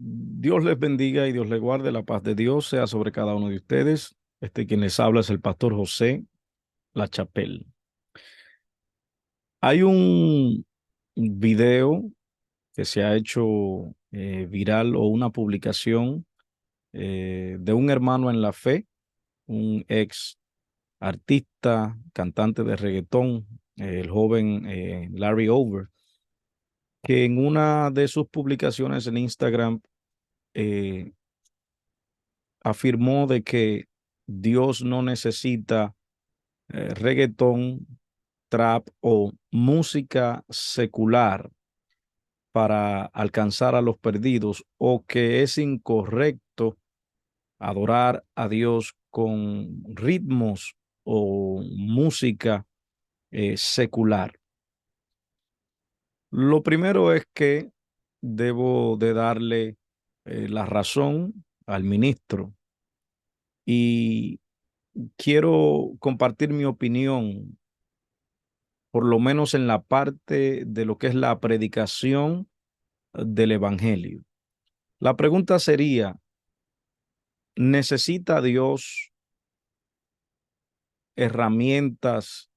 Dios les bendiga y Dios les guarde. La paz de Dios sea sobre cada uno de ustedes. Quien les habla es el pastor José La Chapelle. Hay un video que se ha hecho viral o una publicación de un hermano en la fe, un ex artista, cantante de reggaetón, el joven Larry Over, que en una de sus publicaciones en Instagram eh, afirmó de que Dios no necesita reggaetón, trap o música secular para alcanzar a los perdidos, o que es incorrecto adorar a Dios con ritmos o música secular. Lo primero es que debo de darle la razón al ministro y quiero compartir mi opinión, por lo menos en la parte de lo que es la predicación del evangelio. La pregunta sería, ¿necesita Dios herramientas,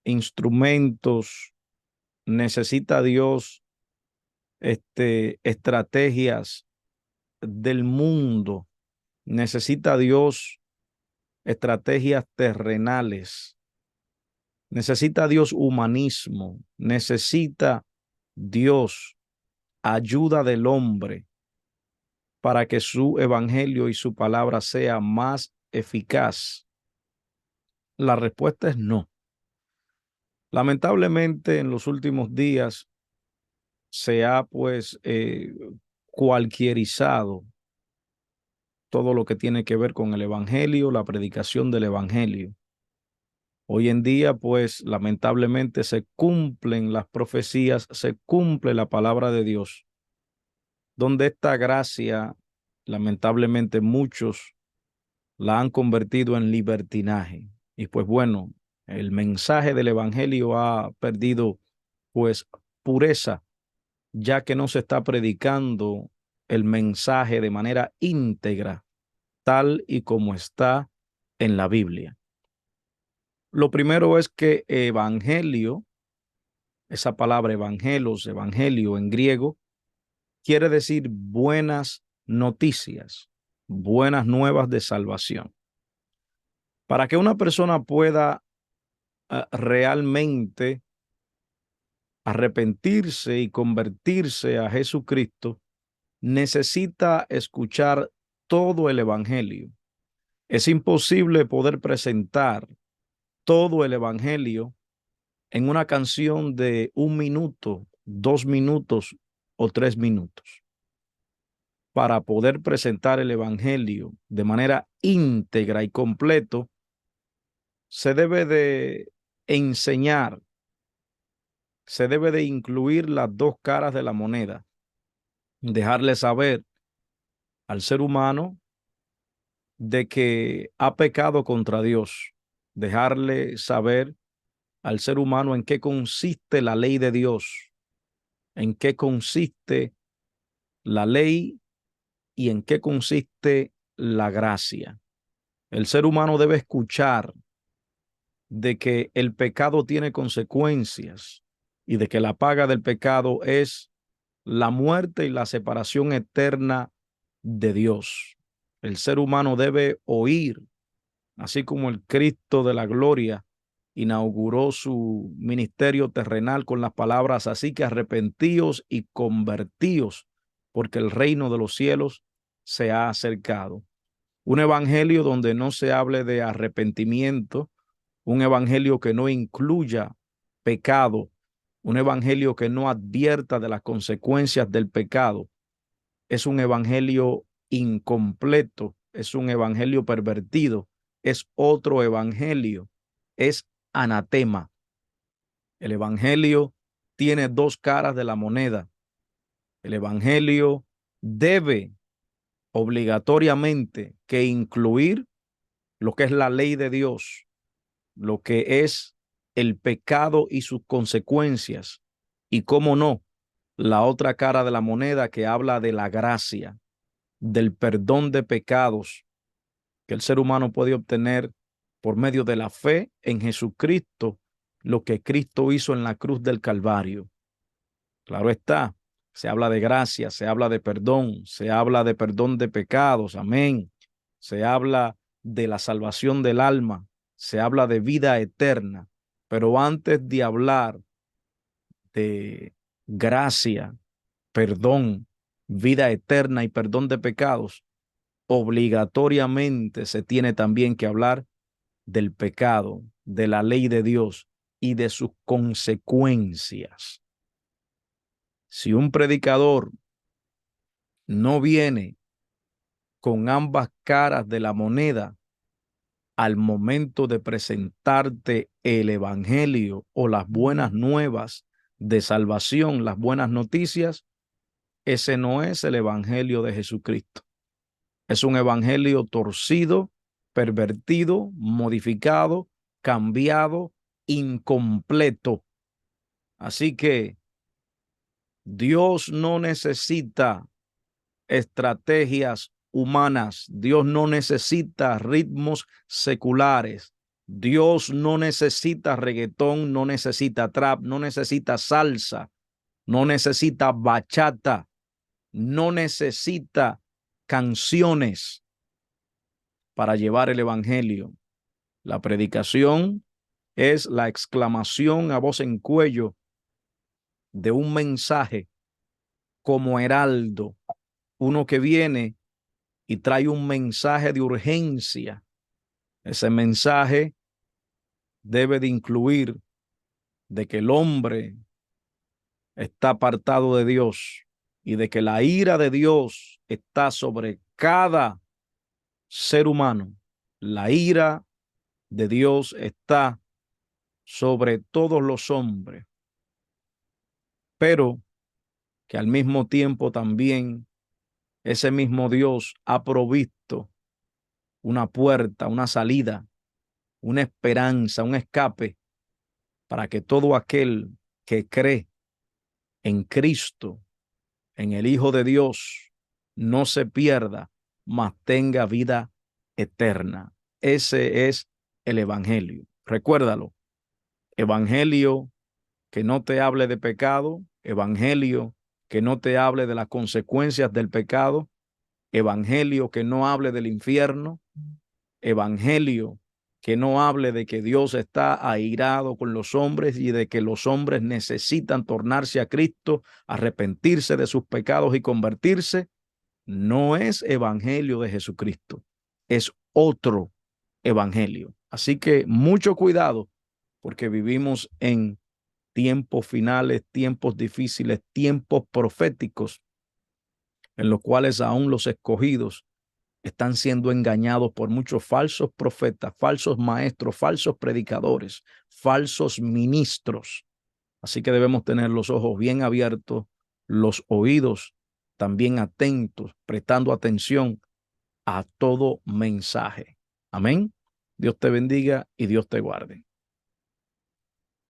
instrumentos? ¿Necesita Dios estrategias del mundo? ¿Necesita Dios estrategias terrenales? ¿Necesita Dios humanismo? ¿Necesita Dios ayuda del hombre para que su evangelio y su palabra sea más eficaz? La respuesta es no. Lamentablemente, en los últimos días se ha cualquierizado todo lo que tiene que ver con el evangelio, la predicación del evangelio. Hoy en día, lamentablemente se cumplen las profecías, se cumple la palabra de Dios, donde esta gracia, lamentablemente muchos la han convertido en libertinaje. Y el mensaje del evangelio ha perdido pues pureza, ya que no se está predicando el mensaje de manera íntegra, tal y como está en la Biblia. Lo primero es que evangelio, esa palabra evangelos, evangelio en griego, quiere decir buenas noticias, buenas nuevas de salvación. Para que una persona pueda realmente arrepentirse y convertirse a Jesucristo, necesita escuchar todo el evangelio. Es imposible poder presentar todo el evangelio en una canción de 1 minuto, 2 minutos o 3 minutos. Para poder presentar el evangelio de manera íntegra y completo, se debe de enseñar, se debe de incluir las dos caras de la moneda, dejarle saber al ser humano de que ha pecado contra Dios, dejarle saber al ser humano en qué consiste la ley de Dios, en qué consiste la ley y en qué consiste la gracia. El ser humano debe escuchar de que el pecado tiene consecuencias y de que la paga del pecado es la muerte y la separación eterna de Dios. El ser humano debe oír, así como el Cristo de la gloria inauguró su ministerio terrenal con las palabras: así que arrepentíos y convertíos, porque el reino de los cielos se ha acercado. Un evangelio donde no se hable de arrepentimiento, un evangelio que no incluya pecado, un evangelio que no advierta de las consecuencias del pecado, es un evangelio incompleto, es un evangelio pervertido, es otro evangelio, es anatema. El evangelio tiene dos caras de la moneda. El evangelio debe obligatoriamente que incluir lo que es la ley de Dios, lo que es el pecado y sus consecuencias, y cómo no, la otra cara de la moneda que habla de la gracia, del perdón de pecados que el ser humano puede obtener por medio de la fe en Jesucristo, lo que Cristo hizo en la cruz del Calvario. Claro está, se habla de gracia, se habla de perdón de pecados, amén. Se habla de la salvación del alma, se habla de vida eterna. Pero antes de hablar de gracia, perdón, vida eterna y perdón de pecados, obligatoriamente se tiene también que hablar del pecado, de la ley de Dios y de sus consecuencias. Si un predicador no viene con ambas caras de la moneda al momento de presentarte el evangelio o las buenas nuevas de salvación, las buenas noticias, ese no es el evangelio de Jesucristo. Es un evangelio torcido, pervertido, modificado, cambiado, incompleto. Así que Dios no necesita estrategias humanas. Dios no necesita ritmos seculares. Dios no necesita reggaetón, no necesita trap, no necesita salsa, no necesita bachata, no necesita canciones para llevar el evangelio. La predicación es la exclamación a voz en cuello de un mensaje como heraldo, uno que viene y trae un mensaje de urgencia. Ese mensaje debe de incluir de que el hombre está apartado de Dios y de que la ira de Dios está sobre cada ser humano. La ira de Dios está sobre todos los hombres, pero que al mismo tiempo también ese mismo Dios ha provisto una puerta, una salida, una esperanza, un escape para que todo aquel que cree en Cristo, en el Hijo de Dios, no se pierda, mas tenga vida eterna. Ese es el Evangelio. Recuérdalo, Evangelio que no te hable de pecado, Evangelio que no te hable de las consecuencias del pecado, Evangelio que no hable del infierno, Evangelio que no hable de que Dios está airado con los hombres y de que los hombres necesitan tornarse a Cristo, arrepentirse de sus pecados y convertirse. No es evangelio de Jesucristo, es otro evangelio. Así que mucho cuidado porque vivimos en tiempos finales, tiempos difíciles, tiempos proféticos en los cuales aún los escogidos están siendo engañados por muchos falsos profetas, falsos maestros, falsos predicadores, falsos ministros. Así que debemos tener los ojos bien abiertos, los oídos también atentos, prestando atención a todo mensaje. Amén. Dios te bendiga y Dios te guarde.